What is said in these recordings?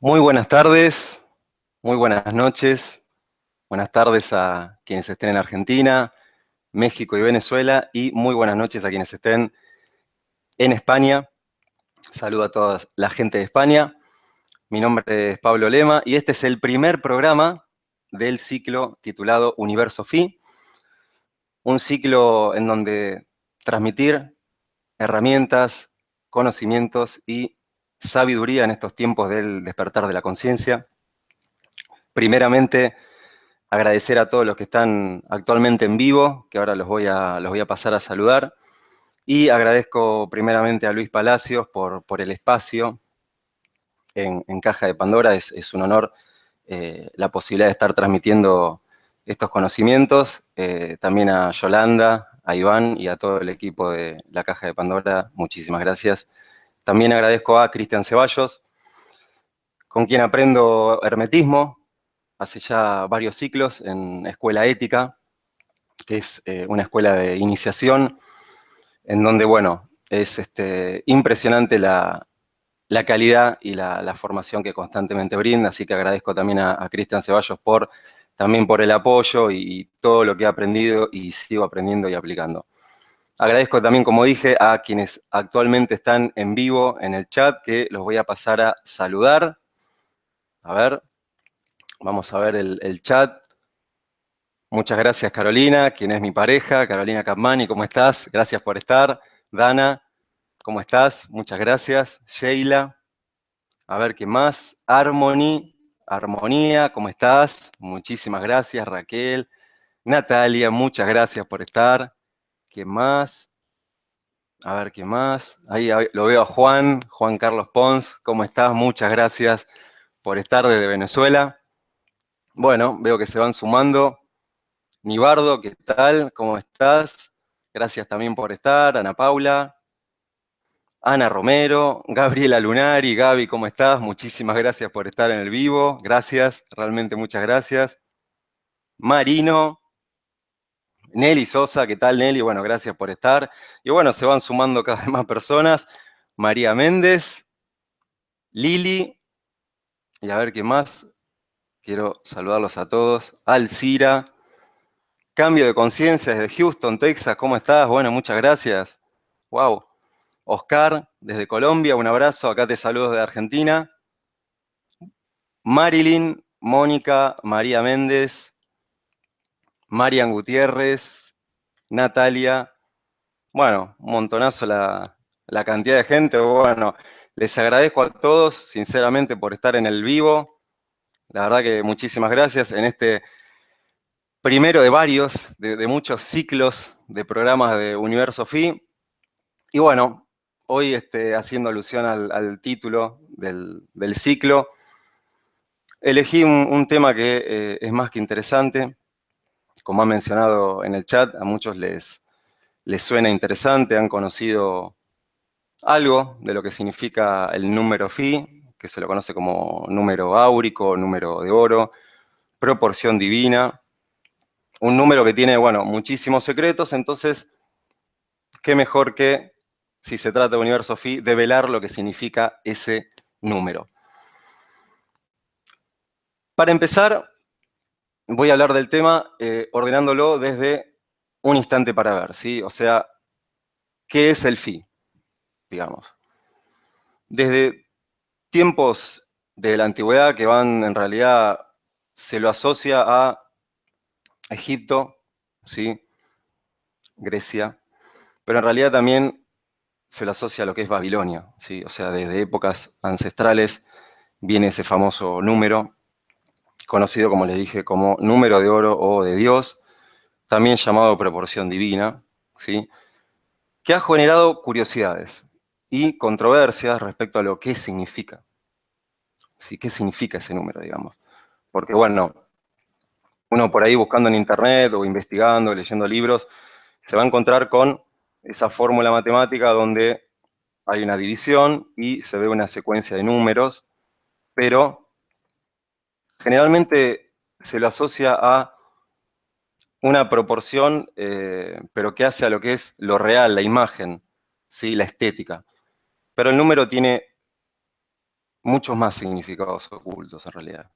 Muy buenas tardes, muy buenas noches, buenas tardes a quienes estén en Argentina, México y Venezuela, y muy buenas noches a quienes estén en España. Saludo a toda la gente de España. Mi nombre es Pablo Lema y este es el primer programa del ciclo titulado Universo Phi, un ciclo en donde transmitir herramientas, conocimientos y sabiduría en estos tiempos del despertar de la conciencia. Primeramente, agradecer a todos los que están actualmente en vivo, que ahora los voy a pasar a saludar. Y agradezco primeramente a Luis Palacios por el espacio en Caja de Pandora. Es un honor la posibilidad de estar transmitiendo estos conocimientos. También a Yolanda, a Iván y a todo el equipo de la Caja de Pandora, muchísimas gracias. También agradezco a Cristian Ceballos, con quien aprendo hermetismo hace ya varios ciclos en Escuela Ética, que es una escuela de iniciación, en donde, bueno, es impresionante la calidad y la formación que constantemente brinda, así que agradezco también a Cristian Ceballos también por el apoyo y todo lo que he aprendido y sigo aprendiendo y aplicando. Agradezco también, como dije, a quienes actualmente están en vivo en el chat, que los voy a pasar a saludar. A ver, vamos a ver el chat. Muchas gracias, Carolina, quien es mi pareja, Carolina Capmani, ¿cómo estás? Gracias por estar. Dana, ¿cómo estás? Muchas gracias. Sheila, a ver qué más. Harmony, Armonía, ¿cómo estás? Muchísimas gracias, Raquel. Natalia, muchas gracias por estar. ¿Qué más? A ver qué más. Ahí lo veo a Juan, Juan Carlos Pons, ¿cómo estás? Muchas gracias por estar desde Venezuela. Bueno, veo que se van sumando. Nibardo, ¿qué tal? ¿Cómo estás? Gracias también por estar. Ana Paula, Ana Romero, Gabriela Lunari, Gaby, ¿cómo estás? Muchísimas gracias por estar en el vivo. Gracias, realmente muchas gracias. Marino, Nelly Sosa, ¿qué tal, Nelly? Bueno, gracias por estar. Y bueno, se van sumando cada vez más personas. María Méndez, Lili, y a ver qué más. Quiero saludarlos a todos. Alcira, Cambio de Conciencia desde Houston, Texas, ¿cómo estás? Bueno, muchas gracias. Wow. Oscar, desde Colombia, un abrazo, acá te saludo de Argentina. Marilyn, Mónica, María Méndez, Marian Gutiérrez, Natalia. Bueno, un montonazo la cantidad de gente. Bueno, les agradezco a todos, sinceramente, por estar en el vivo. La verdad que muchísimas gracias en este primero de varios, de muchos ciclos de programas de Universo Phi. Y bueno, hoy haciendo alusión al título del ciclo, elegí un tema que es más que interesante. Como han mencionado en el chat, a muchos les suena interesante, han conocido algo de lo que significa el número Phi, que se lo conoce como número áurico, número de oro, proporción divina, un número que tiene, bueno, muchísimos secretos. Entonces, qué mejor que, si se trata de Universo Phi, develar lo que significa ese número. Para empezar, voy a hablar del tema ordenándolo desde un instante para ver, ¿sí? O sea, ¿qué es el Phi? Digamos. Desde tiempos de la antigüedad que van, en realidad, se lo asocia a Egipto, ¿sí? Grecia, pero en realidad también se lo asocia a lo que es Babilonia, ¿sí? O sea, desde épocas ancestrales viene ese famoso número, conocido, como les dije, como número de oro o de Dios, también llamado proporción divina, ¿sí? Que ha generado curiosidades y controversias respecto a lo que significa, ¿sí? ¿Qué significa ese número, digamos? Porque, bueno, uno por ahí buscando en internet o investigando, leyendo libros, se va a encontrar con esa fórmula matemática donde hay una división y se ve una secuencia de números, pero generalmente se lo asocia a una proporción, pero que hace a lo que es lo real, la imagen, ¿sí? La estética. Pero el número tiene muchos más significados ocultos en realidad,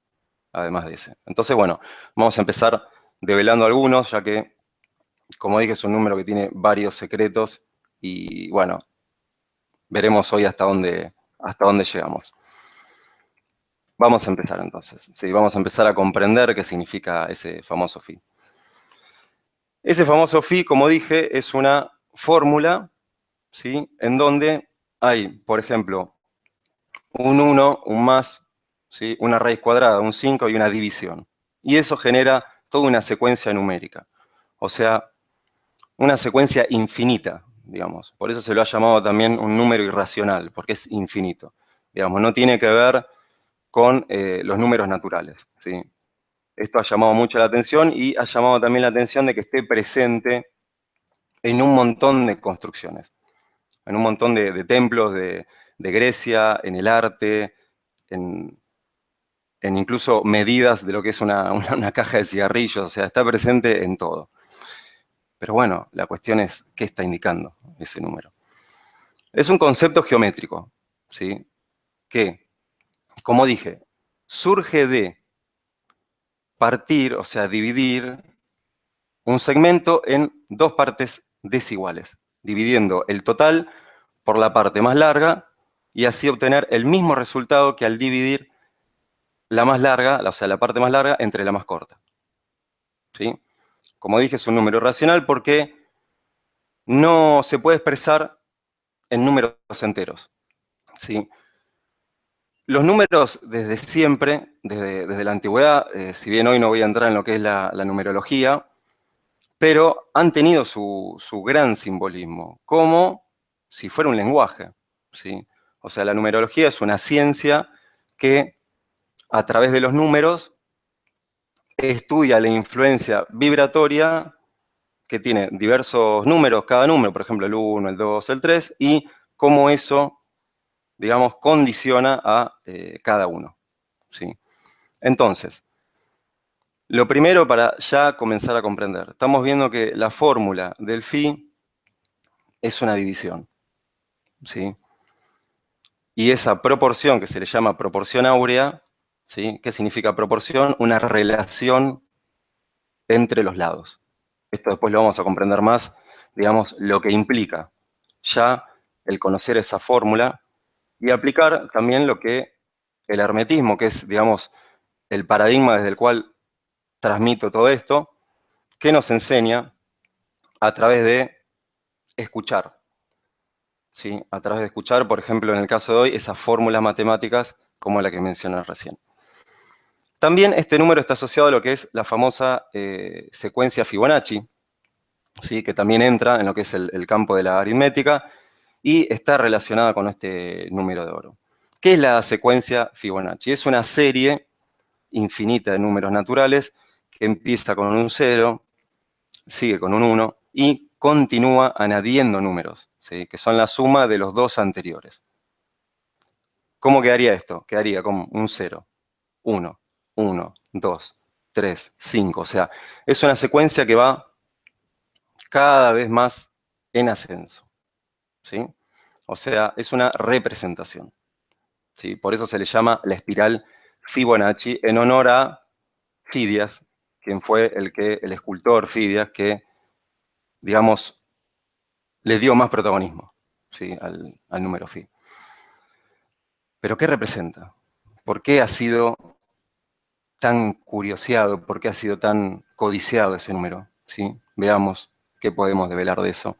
además de ese. Entonces, bueno, vamos a empezar develando algunos, ya que, como dije, es un número que tiene varios secretos y, bueno, veremos hoy hasta dónde llegamos. Vamos a empezar entonces. Sí, vamos a empezar a comprender qué significa ese famoso phi. Ese famoso phi, como dije, es una fórmula, ¿sí?, en donde hay, por ejemplo, un 1, un más, ¿sí?, una raíz cuadrada, un 5 y una división. Y eso genera toda una secuencia numérica. O sea, una secuencia infinita, digamos. Por eso se lo ha llamado también un número irracional, porque es infinito. Digamos, no tiene que ver con los números naturales, ¿sí? Esto ha llamado mucho la atención y ha llamado también la atención de que esté presente en un montón de construcciones, en un montón de templos de Grecia, en el arte, en incluso medidas de lo que es una caja de cigarrillos, o sea, está presente en todo. Pero bueno, la cuestión es, ¿qué está indicando ese número? Es un concepto geométrico, ¿sí?, que, como dije, surge de partir, o sea, dividir un segmento en dos partes desiguales, dividiendo el total por la parte más larga y así obtener el mismo resultado que al dividir la más larga, o sea, la parte más larga entre la más corta, ¿sí? Como dije, es un número racional porque no se puede expresar en números enteros, ¿sí? Los números desde siempre, desde la antigüedad, si bien hoy no voy a entrar en lo que es la numerología, pero han tenido su gran simbolismo, como si fuera un lenguaje, ¿sí? O sea, la numerología es una ciencia que a través de los números estudia la influencia vibratoria que tiene diversos números, cada número, por ejemplo, el 1, el 2, el 3, y cómo eso, digamos, condiciona a cada uno, ¿sí? Entonces, lo primero para ya comenzar a comprender, estamos viendo que la fórmula del phi es una división, ¿sí? Y esa proporción que se le llama proporción áurea, ¿sí? ¿Qué significa proporción? Una relación entre los lados. Esto después lo vamos a comprender más, digamos, lo que implica ya el conocer esa fórmula y aplicar también lo que el hermetismo, que es, digamos, el paradigma desde el cual transmito todo esto, que nos enseña a través de escuchar, ¿sí? A través de escuchar, por ejemplo, en el caso de hoy, esas fórmulas matemáticas como la que mencioné recién. También este número está asociado a lo que es la famosa secuencia Fibonacci, ¿sí?, que también entra en lo que es el campo de la aritmética y está relacionada con este número de oro. ¿Qué es la secuencia Fibonacci? Es una serie infinita de números naturales que empieza con un 0, sigue con un 1 y continúa añadiendo números, ¿sí?, que son la suma de los dos anteriores. ¿Cómo quedaría esto? Quedaría como un 0, 1, 1, 2, 3, 5. O sea, es una secuencia que va cada vez más en ascenso, ¿sí? O sea, es una representación, ¿sí? Por eso se le llama la espiral Fibonacci en honor a Fidias, quien fue el escultor Fidias que, digamos, le dio más protagonismo, ¿sí?, al número phi. ¿Pero qué representa? ¿Por qué ha sido tan curioseado? ¿Por qué ha sido tan codiciado ese número? ¿Sí? Veamos qué podemos develar de eso.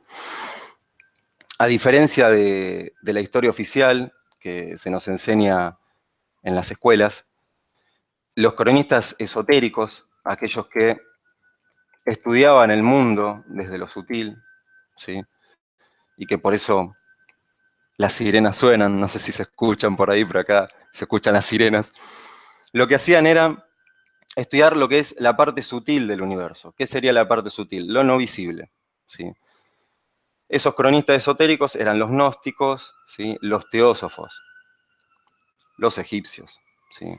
A diferencia de la historia oficial que se nos enseña en las escuelas, los cronistas esotéricos, aquellos que estudiaban el mundo desde lo sutil, ¿sí?, y que por eso las sirenas suenan, no sé si se escuchan por ahí, pero acá se escuchan las sirenas, lo que hacían era estudiar lo que es la parte sutil del universo. ¿Qué sería la parte sutil? Lo no visible, ¿sí? Esos cronistas esotéricos eran los gnósticos, ¿sí?, los teósofos, los egipcios, ¿sí?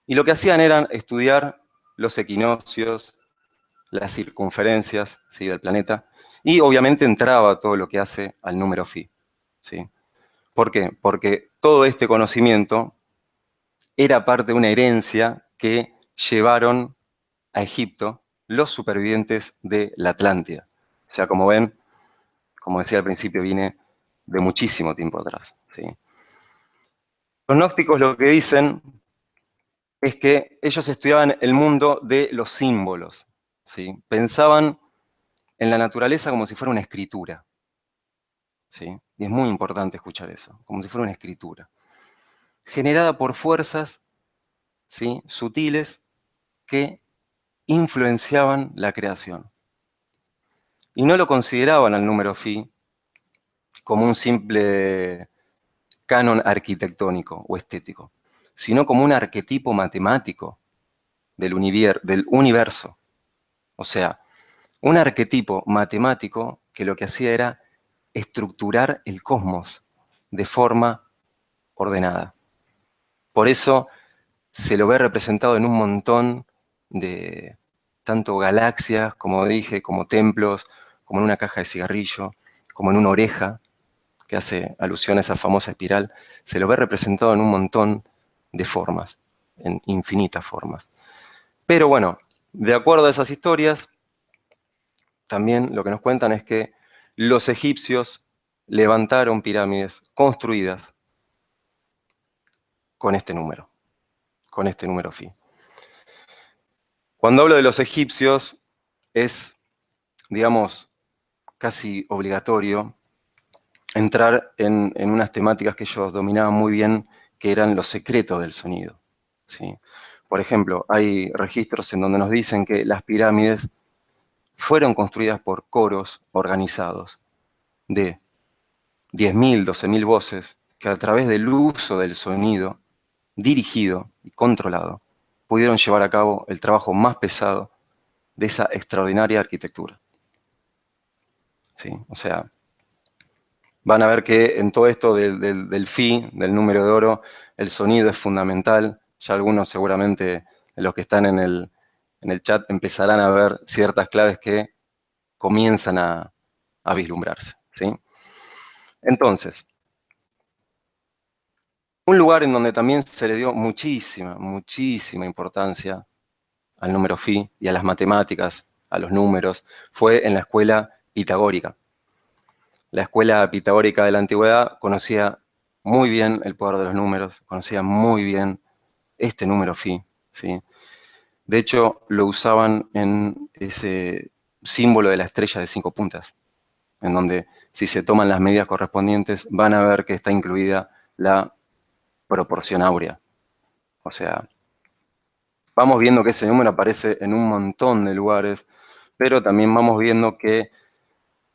Y lo que hacían era estudiar los equinoccios, las circunferencias, ¿sí?, del planeta, y obviamente entraba todo lo que hace al número phi, ¿sí? ¿Por qué? Porque todo este conocimiento era parte de una herencia que llevaron a Egipto los supervivientes de la Atlántida. O sea, como ven, como decía al principio, viene de muchísimo tiempo atrás, ¿sí? Los gnósticos lo que dicen es que ellos estudiaban el mundo de los símbolos, ¿sí? Pensaban en la naturaleza como si fuera una escritura, ¿sí? Y es muy importante escuchar eso, como si fuera una escritura, generada por fuerzas, ¿sí?, sutiles que influenciaban la creación. Y no lo consideraban al número phi como un simple canon arquitectónico o estético, sino como un arquetipo matemático del universo. O sea, un arquetipo matemático que lo que hacía era estructurar el cosmos de forma ordenada. Por eso se lo ve representado en un montón de tanto galaxias, como dije, como templos, como en una caja de cigarrillo, como en una oreja, que hace alusión a esa famosa espiral, se lo ve representado en un montón de formas, en infinitas formas. Pero bueno, de acuerdo a esas historias, también lo que nos cuentan es que los egipcios levantaron pirámides construidas con este número phi. Cuando hablo de los egipcios, es, digamos, casi obligatorio entrar en unas temáticas que ellos dominaban muy bien, que eran los secretos del sonido, ¿sí? Por ejemplo, hay registros en donde nos dicen que las pirámides fueron construidas por coros organizados de 10.000, 12.000 voces que a través del uso del sonido dirigido y controlado pudieron llevar a cabo el trabajo más pesado de esa extraordinaria arquitectura, ¿sí? O sea, van a ver que en todo esto del phi, del número de oro, el sonido es fundamental. Ya algunos seguramente de los que están en el chat empezarán a ver ciertas claves que comienzan a vislumbrarse, ¿sí? Entonces, un lugar en donde también se le dio muchísima, muchísima importancia al número phi y a las matemáticas, a los números, fue en la escuela pitagórica. La escuela pitagórica de la antigüedad conocía muy bien el poder de los números, conocía muy bien este número phi, ¿sí? De hecho, lo usaban en ese símbolo de la estrella de 5 puntas, en donde si se toman las medidas correspondientes van a ver que está incluida la proporción áurea. O sea, vamos viendo que ese número aparece en un montón de lugares, pero también vamos viendo que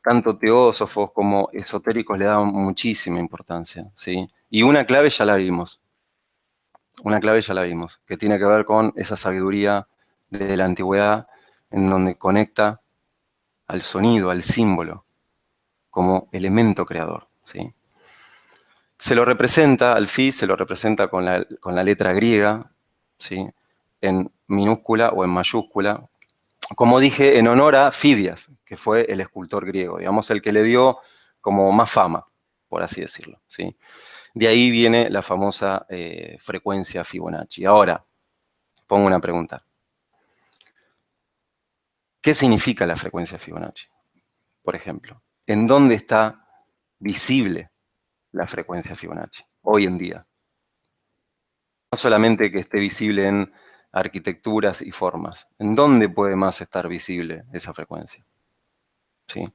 tanto teósofos como esotéricos le daban muchísima importancia, ¿sí? Y una clave ya la vimos, que tiene que ver con esa sabiduría de la antigüedad en donde conecta al sonido, al símbolo, como elemento creador, ¿sí? Se lo representa, al phi se lo representa con la letra griega, ¿sí?, en minúscula o en mayúscula, como dije, en honor a Fidias, que fue el escultor griego, digamos, el que le dio como más fama, por así decirlo, ¿sí? De ahí viene la famosa frecuencia Fibonacci. Ahora, pongo una pregunta. ¿Qué significa la frecuencia Fibonacci? Por ejemplo, ¿en dónde está visible la frecuencia Fibonacci hoy en día? No solamente que esté visible en arquitecturas y formas. ¿En dónde puede más estar visible esa frecuencia? ¿Sí?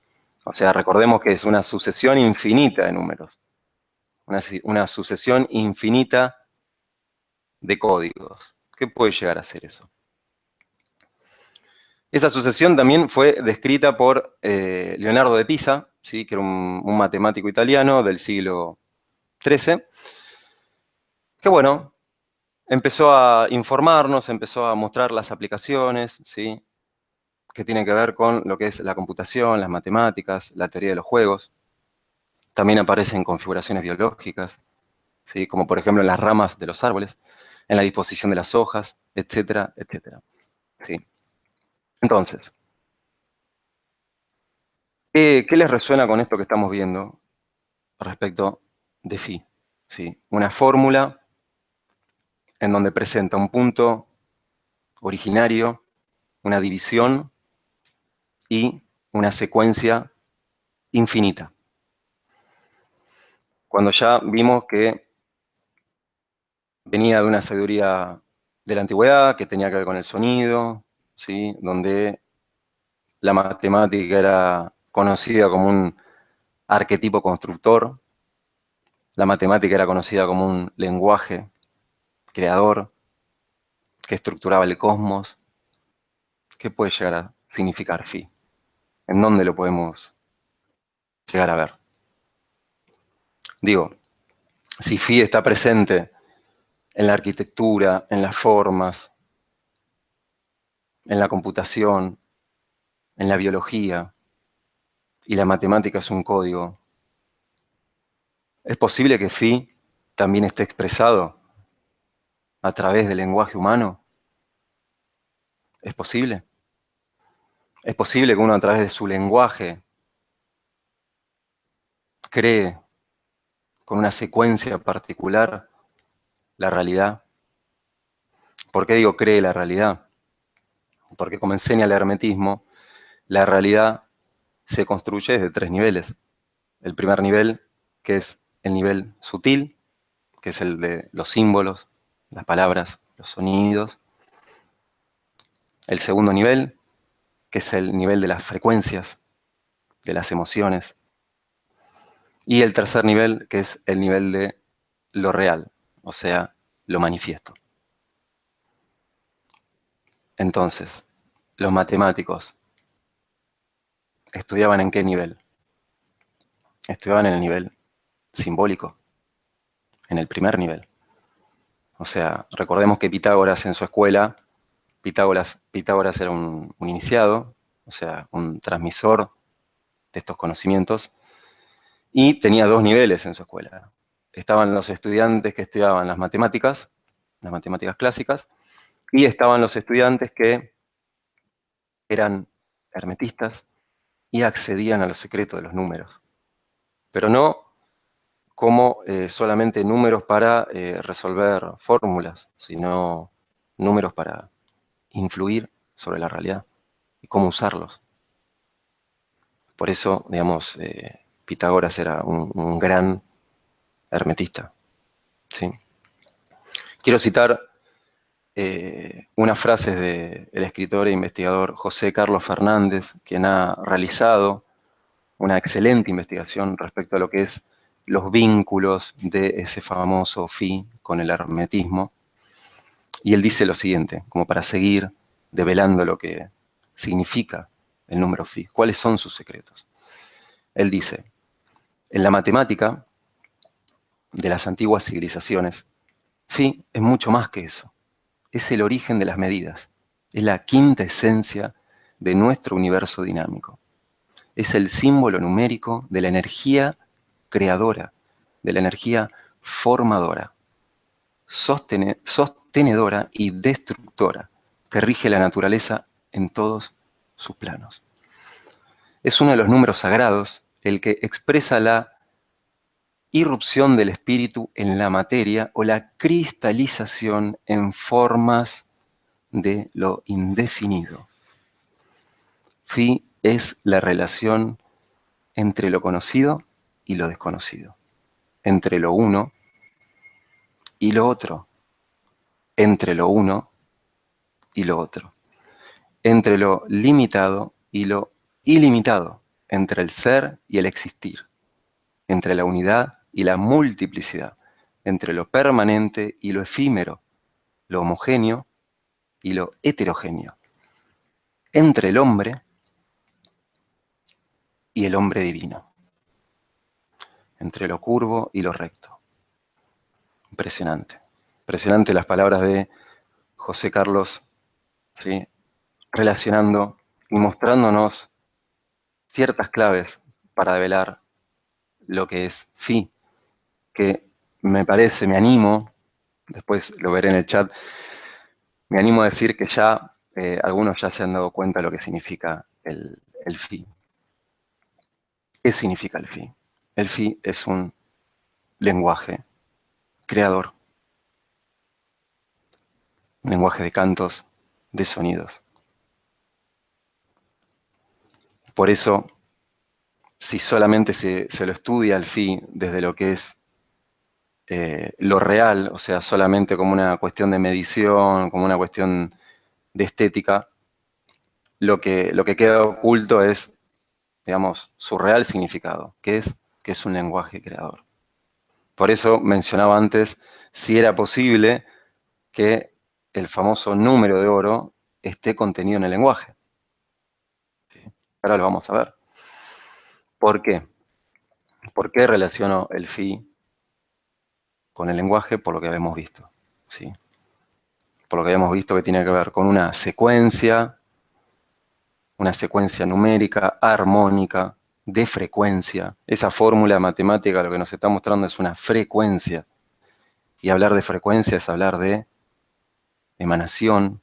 O sea, recordemos que es una sucesión infinita de números, una sucesión infinita de códigos. ¿Qué puede llegar a ser eso? Esa sucesión también fue descrita por Leonardo de Pisa, ¿sí?, que era un matemático italiano del siglo XIII, que bueno, empezó a informarnos, empezó a mostrar las aplicaciones, ¿sí?, que tienen que ver con lo que es la computación, las matemáticas, la teoría de los juegos. También aparecen configuraciones biológicas, ¿sí?, como por ejemplo en las ramas de los árboles, en la disposición de las hojas, etcétera, etcétera, ¿sí? Entonces, ¿qué les resuena con esto que estamos viendo respecto de phi, ¿sí? Una fórmula en donde presenta un punto originario, una división y una secuencia infinita. Cuando ya vimos que venía de una sabiduría de la antigüedad, que tenía que ver con el sonido, ¿sí? Donde la matemática era conocida como un arquetipo constructor, la matemática era conocida como un lenguaje creador que estructuraba el cosmos. ¿Qué puede llegar a significar phi? ¿En dónde lo podemos llegar a ver? Digo, si phi está presente en la arquitectura, en las formas, en la computación, en la biología, y la matemática es un código, ¿es posible que phi también esté expresado a través del lenguaje humano? ¿Es posible? ¿Es posible que uno a través de su lenguaje cree con una secuencia particular la realidad? ¿Por qué digo cree la realidad? Porque como enseña el hermetismo, la realidad se construye desde tres niveles. El primer nivel, que es el nivel sutil, que es el de los símbolos, las palabras, los sonidos. El segundo nivel, que es el nivel de las frecuencias, de las emociones. Y el tercer nivel, que es el nivel de lo real, o sea, lo manifiesto. Entonces, los matemáticos estudiaban en qué nivel? Estudiaban en el nivel simbólico, en el primer nivel. O sea, recordemos que Pitágoras en su escuela, Pitágoras era un iniciado, o sea, un transmisor de estos conocimientos, y tenía dos niveles en su escuela. Estaban los estudiantes que estudiaban las matemáticas clásicas, y estaban los estudiantes que eran hermetistas y accedían a los secretos de los números. Pero no como solamente números para resolver fórmulas, sino números para influir sobre la realidad y cómo usarlos. Por eso, digamos, Pitágoras era un gran hermetista. ¿Sí? Quiero citar unas frases del escritor e investigador José Carlos Fernández, quien ha realizado una excelente investigación respecto a lo que es los vínculos de ese famoso phi con el hermetismo. Y él dice lo siguiente, como para seguir develando lo que significa el número phi, cuáles son sus secretos. Él dice, en la matemática de las antiguas civilizaciones, phi es mucho más que eso. Es el origen de las medidas. Es la quinta esencia de nuestro universo dinámico. Es el símbolo numérico de la energía creadora, de la energía formadora, sostenedora y destructora, que rige la naturaleza en todos sus planos. Es uno de los números sagrados, el que expresa la irrupción del espíritu en la materia o la cristalización en formas de lo indefinido. Phi es la relación entre lo conocido y lo desconocido, entre lo uno y lo otro, entre lo uno y lo otro, entre lo limitado y lo ilimitado, entre el ser y el existir, entre la unidad y la multiplicidad, entre lo permanente y lo efímero, lo homogéneo y lo heterogéneo, entre el hombre y el hombre divino, entre lo curvo y lo recto. Impresionante. Impresionante las palabras de José Carlos, ¿sí? Relacionando y mostrándonos ciertas claves para develar lo que es phi, que me parece, me animo, después lo veré en el chat, me animo a decir que ya algunos ya se han dado cuenta de lo que significa el phi. ¿Qué significa el phi? El phi es un lenguaje creador, un lenguaje de cantos, de sonidos. Por eso, si solamente se lo estudia al fin desde lo que es lo real, o sea, solamente como una cuestión de medición, como una cuestión de estética, lo que queda oculto es, digamos, su real significado, que es un lenguaje creador. Por eso mencionaba antes si era posible que el famoso número de oro esté contenido en el lenguaje. ¿Sí? Ahora lo vamos a ver. ¿Por qué? ¿Por qué relaciono el fi con el lenguaje? Por lo que habíamos visto. ¿Sí? Por lo que habíamos visto que tiene que ver con una secuencia numérica, armónica, de frecuencia. Esa fórmula matemática lo que nos está mostrando es una frecuencia. Y hablar de frecuencia es hablar de emanación,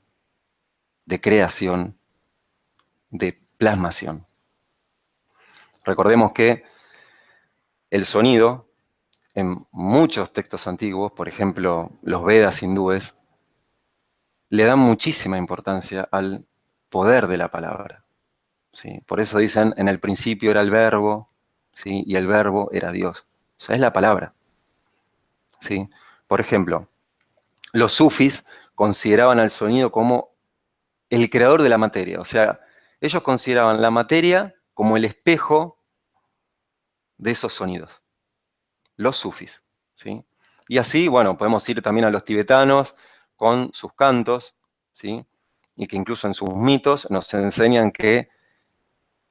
de creación, de plasmación. Recordemos que el sonido, en muchos textos antiguos, por ejemplo, los Vedas hindúes, le dan muchísima importancia al poder de la palabra. ¿Sí? Por eso dicen, en el principio era el verbo, ¿sí? Y el verbo era Dios. O sea, es la palabra. ¿Sí? Por ejemplo, los sufis consideraban al sonido como el creador de la materia. O sea, ellos consideraban la materia como el espejo de esos sonidos. Los sufis. ¿Sí? Y así, bueno, podemos ir también a los tibetanos con sus cantos, ¿sí? Y que incluso en sus mitos nos enseñan que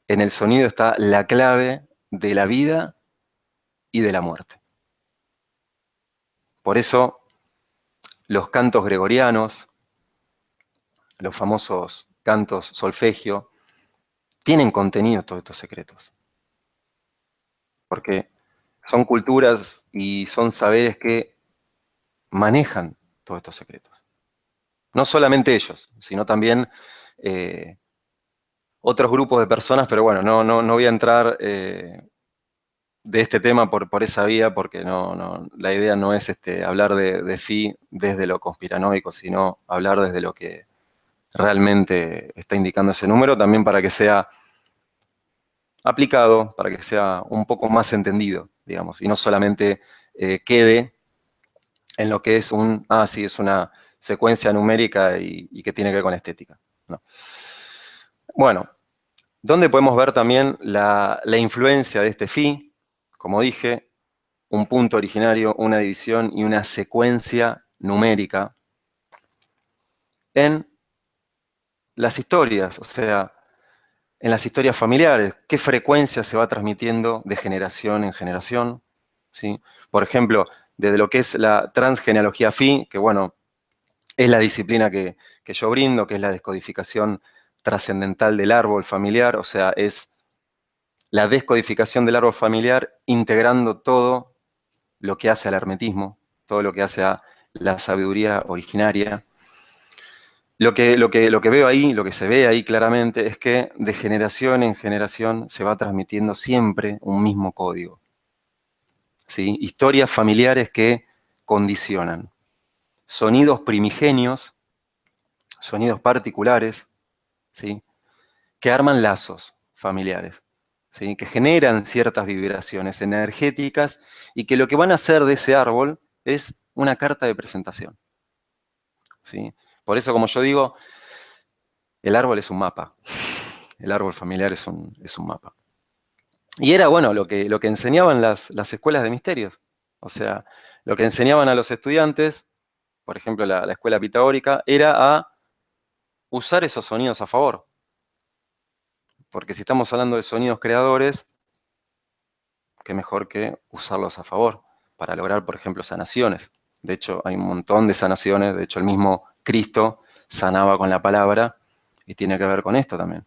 en el sonido está la clave de la vida y de la muerte. Por eso los cantos gregorianos, los famosos cantos solfegio, tienen contenido todos estos secretos. Porque son culturas y son saberes que manejan todos estos secretos. No solamente ellos, sino también otros grupos de personas, pero bueno, no voy a entrar de este tema por esa vía, porque la idea no es hablar de FI desde lo conspiranoico, sino hablar desde lo que realmente está indicando ese número, también para que sea aplicado, para que sea un poco más entendido, digamos, y no solamente quede en lo que es sí, es una secuencia numérica y que tiene que ver con estética. ¿No? Bueno, ¿dónde podemos ver también la influencia de este phi? Como dije, un punto originario, una división y una secuencia numérica en las historias, o sea, en las historias familiares, qué frecuencia se va transmitiendo de generación en generación, ¿sí? Por ejemplo, desde lo que es la transgenealogía phi, que bueno, es la disciplina que yo brindo, que es la descodificación trascendental del árbol familiar, o sea, es la descodificación del árbol familiar integrando todo lo que hace al hermetismo, todo lo que hace a la sabiduría originaria. Lo que veo ahí, lo que se ve ahí claramente, es que de generación en generación se va transmitiendo siempre un mismo código. ¿Sí? Historias familiares que condicionan. Sonidos primigenios, sonidos particulares, ¿sí? Que arman lazos familiares, ¿sí? Que generan ciertas vibraciones energéticas y que lo que van a hacer de ese árbol es una carta de presentación. ¿Sí? Por eso, como yo digo, el árbol es un mapa. El árbol familiar es un mapa. Y era, bueno, lo que enseñaban las escuelas de misterios. O sea, lo que enseñaban a los estudiantes, por ejemplo, la escuela pitagórica, era a usar esos sonidos a favor. Porque si estamos hablando de sonidos creadores, qué mejor que usarlos a favor para lograr, por ejemplo, sanaciones. De hecho, hay un montón de sanaciones. De hecho, el mismo Cristo sanaba con la palabra y tiene que ver con esto también.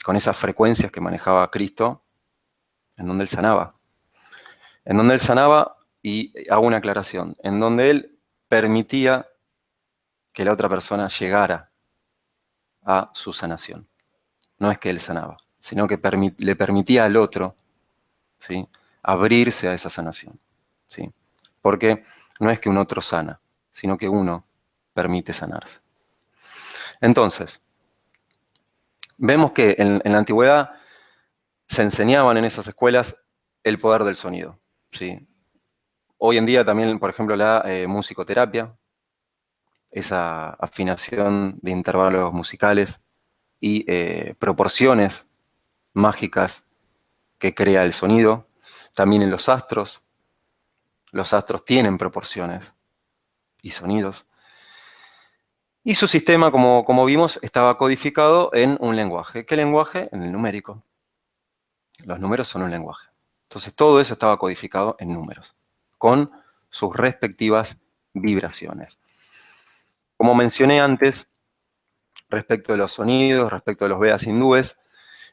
Con esas frecuencias que manejaba Cristo, en donde Él sanaba. En donde Él sanaba, y hago una aclaración, en donde Él permitía que la otra persona llegara a su sanación. No es que Él sanaba, sino que le permitía al otro, ¿sí?, abrirse a esa sanación. ¿sí? Porque no es que un otro sana, sino que uno permite sanarse. Entonces, vemos que en la antigüedad se enseñaban en esas escuelas el poder del sonido, ¿sí? Hoy en día también, por ejemplo, la musicoterapia, esa afinación de intervalos musicales y proporciones mágicas que crea el sonido. También en los astros tienen proporciones y sonidos. Y su sistema, como vimos, estaba codificado en un lenguaje. ¿Qué lenguaje? En el numérico. Los números son un lenguaje. Entonces todo eso estaba codificado en números, con sus respectivas vibraciones. Como mencioné antes, respecto de los sonidos, respecto de los Vedas hindúes,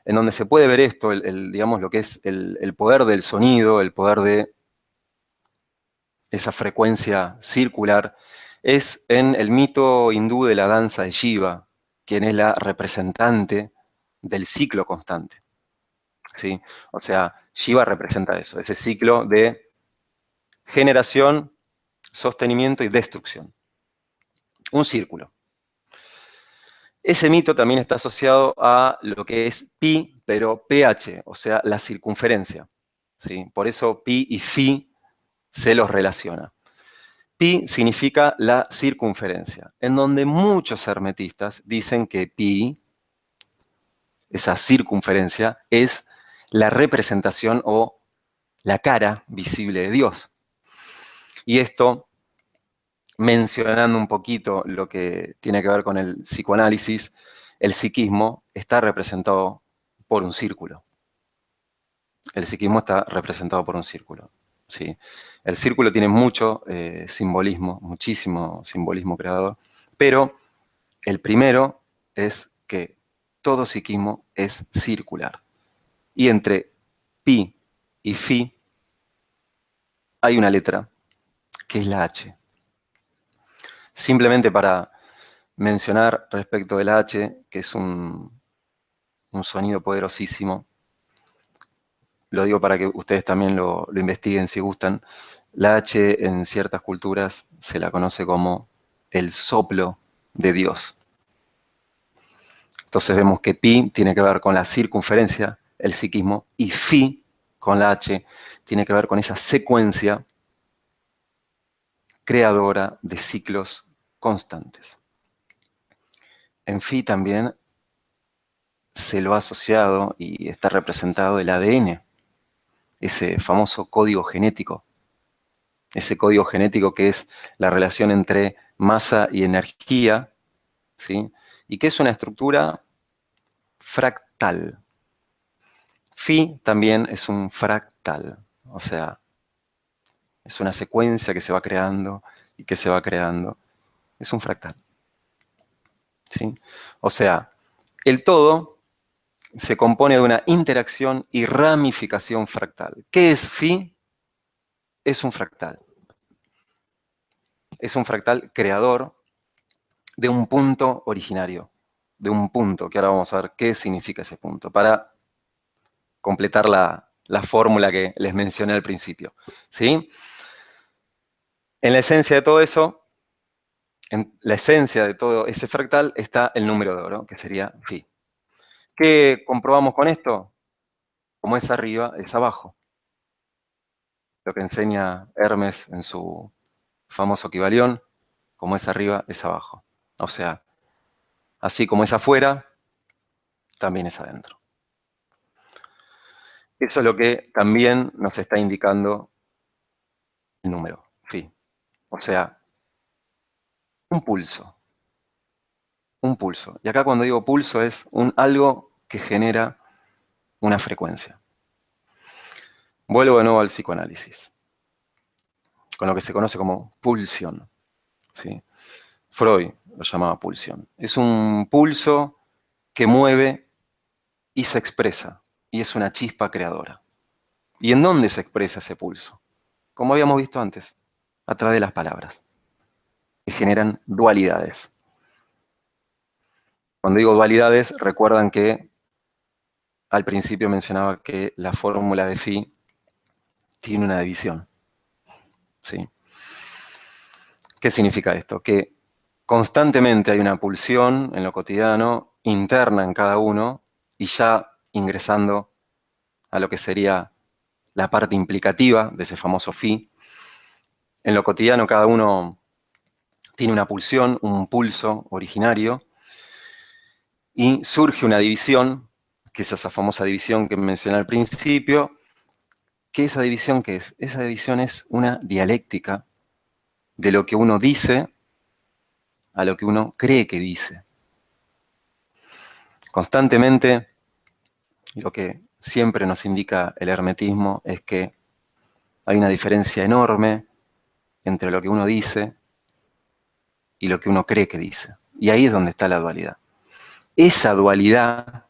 en donde se puede ver esto, digamos, lo que es el poder del sonido, el poder de esa frecuencia circular, es en el mito hindú de la danza de Shiva, quien es la representante del ciclo constante, ¿sí? O sea, Shiva representa eso, ese ciclo de generación, sostenimiento y destrucción. Un círculo. Ese mito también está asociado a lo que es pi, pero ph, o sea, la circunferencia, ¿sí? Por eso pi y phi se los relaciona. Pi significa la circunferencia, en donde muchos hermetistas dicen que pi, esa circunferencia, es la representación o la cara visible de Dios. Y esto, mencionando un poquito lo que tiene que ver con el psicoanálisis, el psiquismo está representado por un círculo. El psiquismo está representado por un círculo. ¿Sí? El círculo tiene mucho simbolismo, muchísimo simbolismo creador, pero el primero es que todo psiquismo es circular. Y entre pi y phi hay una letra que es la H. Simplemente para mencionar respecto del H, que es un sonido poderosísimo, lo digo para que ustedes también lo investiguen si gustan. La H en ciertas culturas se la conoce como el soplo de Dios. Entonces vemos que pi tiene que ver con la circunferencia, el psiquismo, y phi, con la H, tiene que ver con esa secuencia creadora de ciclos constantes. En phi también se lo ha asociado y está representado el ADN, ese famoso código genético. Ese código genético que es la relación entre masa y energía, ¿sí? Y que es una estructura fractal. Phi también es un fractal, o sea, es una secuencia que se va creando y que se va creando. Es un fractal, ¿sí? O sea, el todo se compone de una interacción y ramificación fractal. ¿Qué es phi? Es un fractal. Es un fractal creador de un punto originario, de un punto, que ahora vamos a ver qué significa ese punto, para completar la fórmula que les mencioné al principio, ¿sí? En la esencia de todo eso, en la esencia de todo ese fractal está el número de oro, que sería phi. ¿Qué comprobamos con esto? Como es arriba, es abajo. Lo que enseña Hermes en su famoso Kybalión, como es arriba, es abajo. O sea, así como es afuera, también es adentro. Eso es lo que también nos está indicando el número, phi. O sea, un pulso, un pulso. Y acá cuando digo pulso es algo que genera una frecuencia. Vuelvo de nuevo al psicoanálisis, con lo que se conoce como pulsión, ¿sí? Freud lo llamaba pulsión. Es un pulso que mueve y se expresa, y es una chispa creadora. ¿Y en dónde se expresa ese pulso? Como habíamos visto antes, a través de las palabras, que generan dualidades. Cuando digo dualidades, recuerdan que al principio mencionaba que la fórmula de phi tiene una división. ¿sí? ¿Qué significa esto? Que constantemente hay una pulsión en lo cotidiano, interna en cada uno, y ya ingresando a lo que sería la parte implicativa de ese famoso phi. En lo cotidiano cada uno tiene una pulsión, un pulso originario, y surge una división, que es esa famosa división que mencioné al principio. ¿Qué esa división qué es? Esa división es una dialéctica de lo que uno dice a lo que uno cree que dice. Constantemente, lo que siempre nos indica el hermetismo es que hay una diferencia enorme entre lo que uno dice y lo que uno cree que dice. Y ahí es donde está la dualidad. Esa dualidad,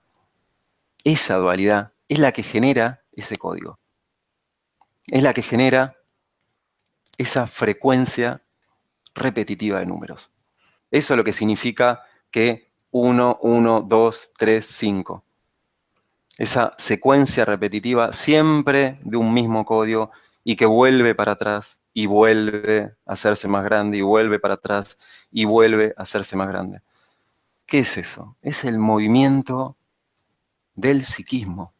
esa dualidad es la que genera ese código. Es la que genera esa frecuencia repetitiva de números. Eso es lo que significa que 1, 1, 2, 3, 5. Esa secuencia repetitiva siempre de un mismo código y que vuelve para atrás y vuelve a hacerse más grande y vuelve para atrás y vuelve a hacerse más grande. ¿Qué es eso? Es el movimiento del psiquismo.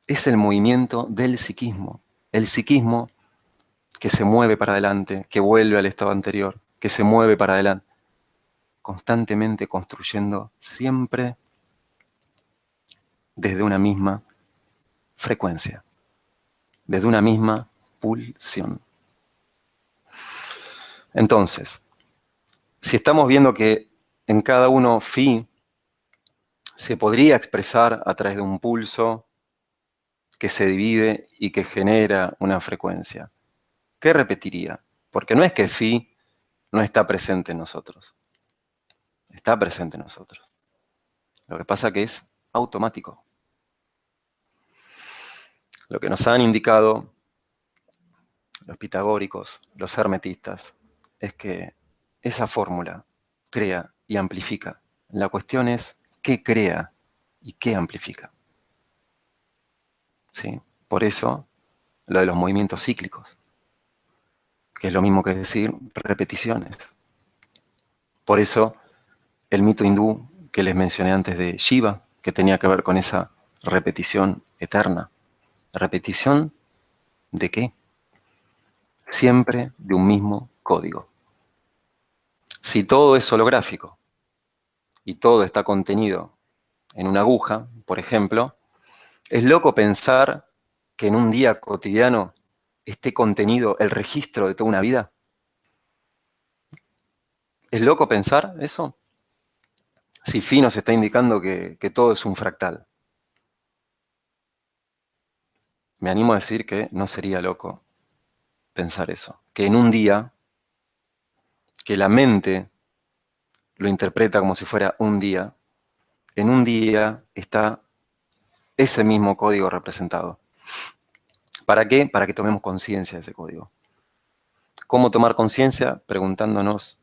Es el movimiento del psiquismo. El psiquismo que se mueve para adelante, que vuelve al estado anterior, que se mueve para adelante, constantemente construyendo siempre desde una misma frecuencia, desde una misma pulsión. Entonces, si estamos viendo que en cada uno phi se podría expresar a través de un pulso que se divide y que genera una frecuencia, ¿qué repetiría? Porque no es que phi no está presente en nosotros, está presente en nosotros. Lo que pasa que es automático. Lo que nos han indicado los pitagóricos, los hermetistas, es que esa fórmula crea y amplifica. La cuestión es qué crea y qué amplifica. ¿Sí? Por eso, lo de los movimientos cíclicos, que es lo mismo que decir repeticiones. Por eso, el mito hindú que les mencioné antes de Shiva, que tenía que ver con esa repetición eterna. ¿Repetición de qué? Siempre de un mismo código. Si todo es holográfico y todo está contenido en una aguja, por ejemplo, es loco pensar que en un día cotidiano esté contenido el registro de toda una vida. ¿Es loco pensar eso? Si Phi nos está indicando que todo es un fractal. Me animo a decir que no sería loco pensar eso. Que en un día, que la mente lo interpreta como si fuera un día, en un día está ese mismo código representado. ¿Para qué? Para que tomemos conciencia de ese código. ¿Cómo tomar conciencia? Preguntándonos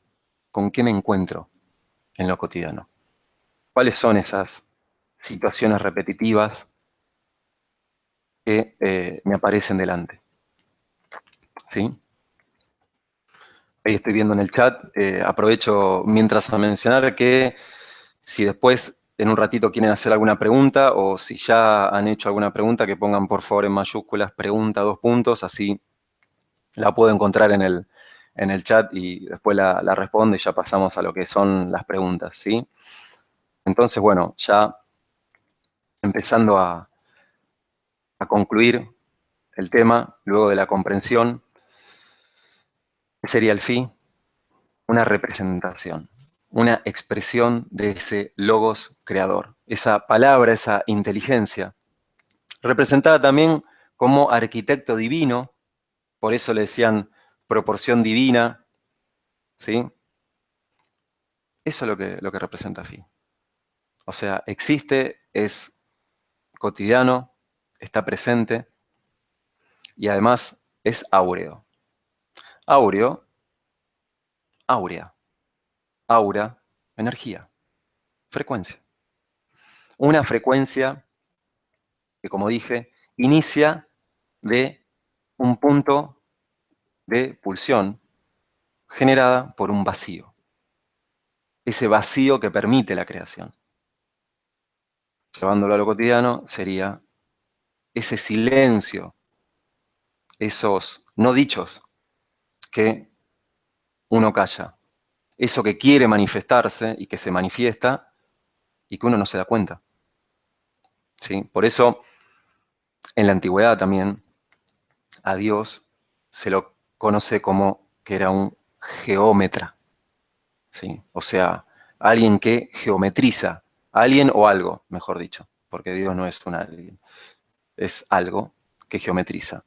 con qué me encuentro en lo cotidiano. ¿Cuáles son esas situaciones repetitivas que me aparecen delante? ¿Sí? Ahí estoy viendo en el chat, aprovecho mientras a mencionar que si después en un ratito quieren hacer alguna pregunta o si ya han hecho alguna pregunta, que pongan por favor en mayúsculas pregunta, 2 puntos, así la puedo encontrar en el chat y después la respondo y ya pasamos a lo que son las preguntas, ¿sí? Entonces, bueno, ya empezando a concluir el tema, luego de la comprensión, ¿qué sería el fin? Una representación, una expresión de ese logos creador, esa palabra, esa inteligencia, representada también como arquitecto divino, por eso le decían proporción divina, ¿sí? Eso es lo que representa Phi. O sea, existe, es cotidiano, está presente y además es áureo. Áureo, áurea, aura, energía, frecuencia. Una frecuencia que, como dije, inicia de un punto de pulsión generada por un vacío. Ese vacío que permite la creación. Llevándolo a lo cotidiano, sería ese silencio, esos no dichos que uno calla. Eso que quiere manifestarse y que se manifiesta y que uno no se da cuenta. ¿Sí? Por eso, en la antigüedad también, a Dios se lo conoce como que era un geómetra. ¿Sí? O sea, alguien que geometriza, alguien o algo, mejor dicho, porque Dios no es un alguien, es algo que geometriza.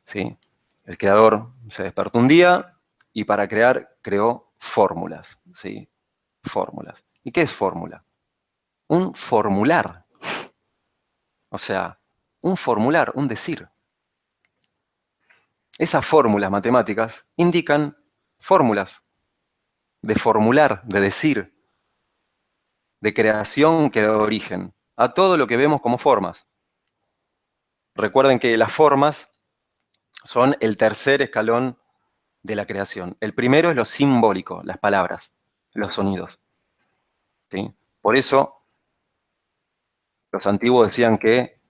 ¿Sí? El creador se despertó un día y para crear creó fórmulas. ¿Sí? Fórmulas. ¿Y qué es fórmula? Un formular. O sea, un formular, un decir. Esas fórmulas matemáticas indican fórmulas de formular, de decir, de creación que da origen a todo lo que vemos como formas. Recuerden que las formas son el tercer escalón de la creación. El primero es lo simbólico, las palabras, los sonidos. ¿Sí? Por eso los antiguos decían que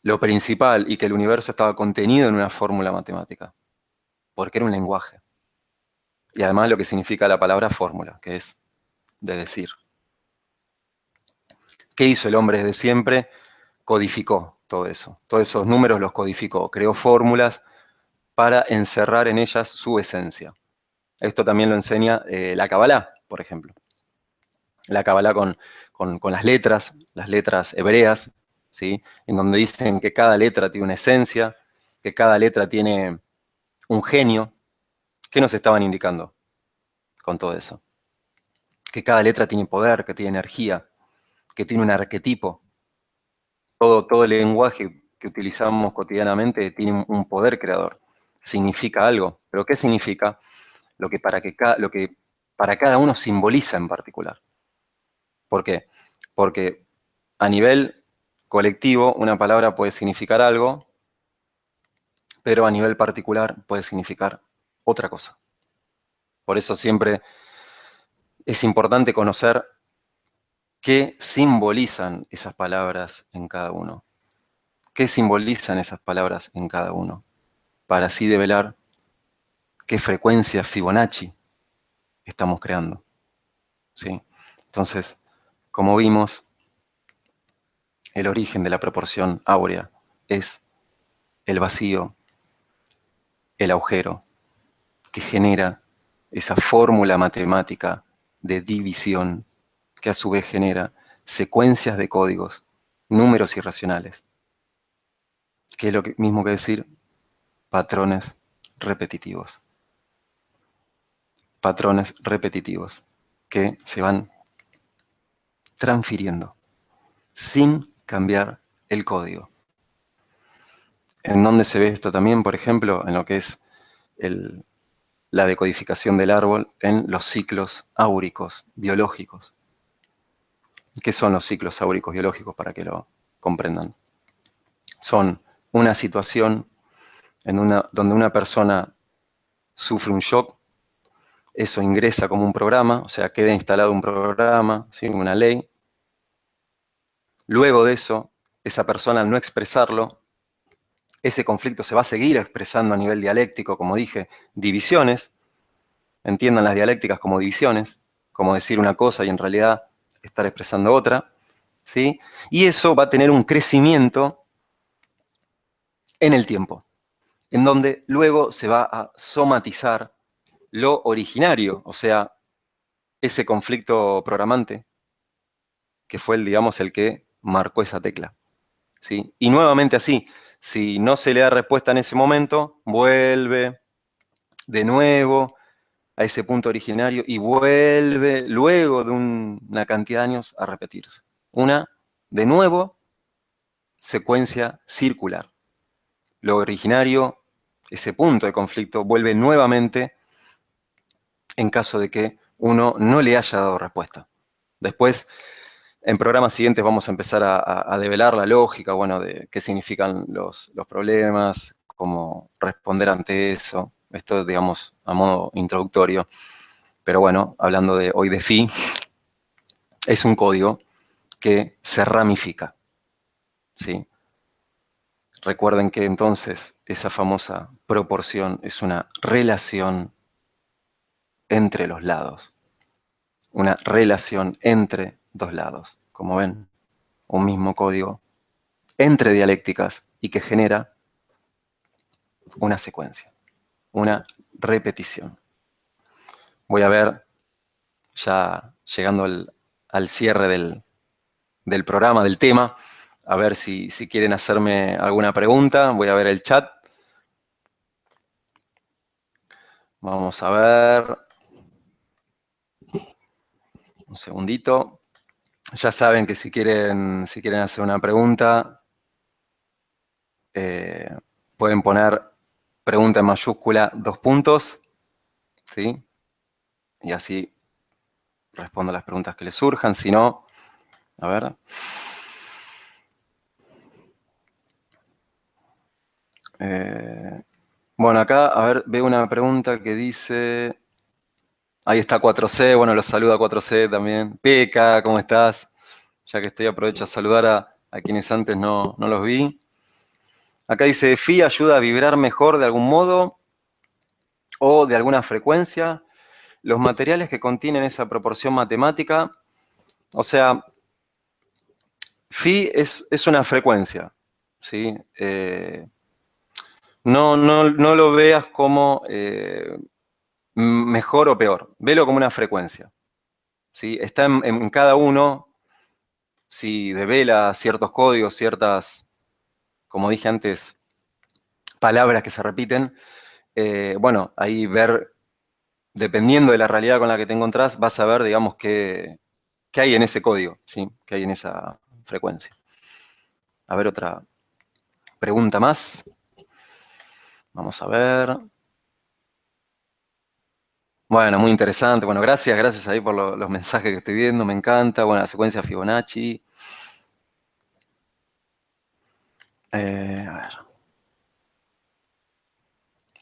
lo principal y que el universo estaba contenido en una fórmula matemática, porque era un lenguaje. Y además lo que significa la palabra fórmula, que es de decir. ¿Qué hizo el hombre desde siempre? Codificó todo eso. Todos esos números los codificó, creó fórmulas para encerrar en ellas su esencia. Esto también lo enseña la Kabbalah, por ejemplo. La Kabbalah con las letras hebreas, ¿sí? En donde dicen que cada letra tiene una esencia, que cada letra tiene un genio. ¿Qué nos estaban indicando con todo eso? Que cada letra tiene poder, que tiene energía, que tiene un arquetipo. Todo el lenguaje que utilizamos cotidianamente tiene un poder creador. Significa algo. ¿Pero qué significa? Lo que para cada uno simboliza en particular. ¿Por qué? Porque a nivel colectivo una palabra puede significar algo, pero a nivel particular puede significar otra cosa. Por eso siempre es importante conocer qué simbolizan esas palabras en cada uno. ¿Qué simbolizan esas palabras en cada uno? Para así develar qué frecuencia Fibonacci estamos creando. ¿Sí? Entonces, como vimos, el origen de la proporción áurea es el vacío, el agujero, que genera esa fórmula matemática de división, que a su vez genera secuencias de códigos, números irracionales, que es lo mismo que decir patrones repetitivos. Patrones repetitivos que se van transfiriendo sin cambiar el código. ¿En dónde se ve esto también? Por ejemplo, en lo que es la decodificación del árbol en los ciclos áuricos biológicos. ¿Qué son los ciclos áuricos biológicos para que lo comprendan? Son una situación donde una persona sufre un shock, eso ingresa como un programa, o sea, queda instalado un programa, ¿sí? Una ley. Luego de eso, esa persona al no expresarlo, ese conflicto se va a seguir expresando a nivel dialéctico, como dije, divisiones, entiendan las dialécticas como divisiones, como decir una cosa y en realidad estar expresando otra, ¿sí? Y eso va a tener un crecimiento en el tiempo, en donde luego se va a somatizar lo originario, o sea, ese conflicto programante, que fue digamos, el que marcó esa tecla, ¿sí? Y nuevamente así, si no se le da respuesta en ese momento, vuelve de nuevo a ese punto originario y vuelve luego de una cantidad de años a repetirse. Una, de nuevo, secuencia circular. Lo originario, ese punto de conflicto, vuelve nuevamente en caso de que uno no le haya dado respuesta. Después, en programas siguientes vamos a empezar a develar la lógica, bueno, de qué significan los problemas, cómo responder ante eso. Esto, digamos, a modo introductorio. Pero bueno, hablando de hoy de phi, es un código que se ramifica, ¿sí? Recuerden que entonces esa famosa proporción es una relación entre los lados. Una relación entre dos lados. Como ven, un mismo código entre dialécticas y que genera una secuencia, una repetición. Voy a ver, ya llegando al cierre del programa, del tema, a ver si quieren hacerme alguna pregunta. Voy a ver el chat. Vamos a ver. Un segundito. Ya saben que si quieren hacer una pregunta, pueden poner pregunta en mayúscula, 2 puntos, ¿sí? Y así respondo las preguntas que les surjan. Si no, a ver. Bueno, acá, a ver, veo una pregunta que dice... Ahí está 4C, bueno, los saluda 4C también. Peca, ¿cómo estás? Ya que estoy, aprovecho a saludar a quienes antes no los vi. Acá dice, ¿Phi ayuda a vibrar mejor de algún modo o de alguna frecuencia? Los materiales que contienen esa proporción matemática, o sea, Phi es una frecuencia, ¿sí? No lo veas como mejor o peor, velo como una frecuencia, ¿sí? Está en cada uno, si devela ciertos códigos, ciertas, como dije antes, palabras que se repiten, bueno, ahí ver, dependiendo de la realidad con la que te encontrás, vas a ver, digamos, qué hay en ese código, ¿sí? Qué hay en esa frecuencia. A ver, otra pregunta más. Vamos a ver. Bueno, muy interesante. Bueno, gracias ahí por los mensajes que estoy viendo, me encanta. Bueno, la secuencia Fibonacci. A ver,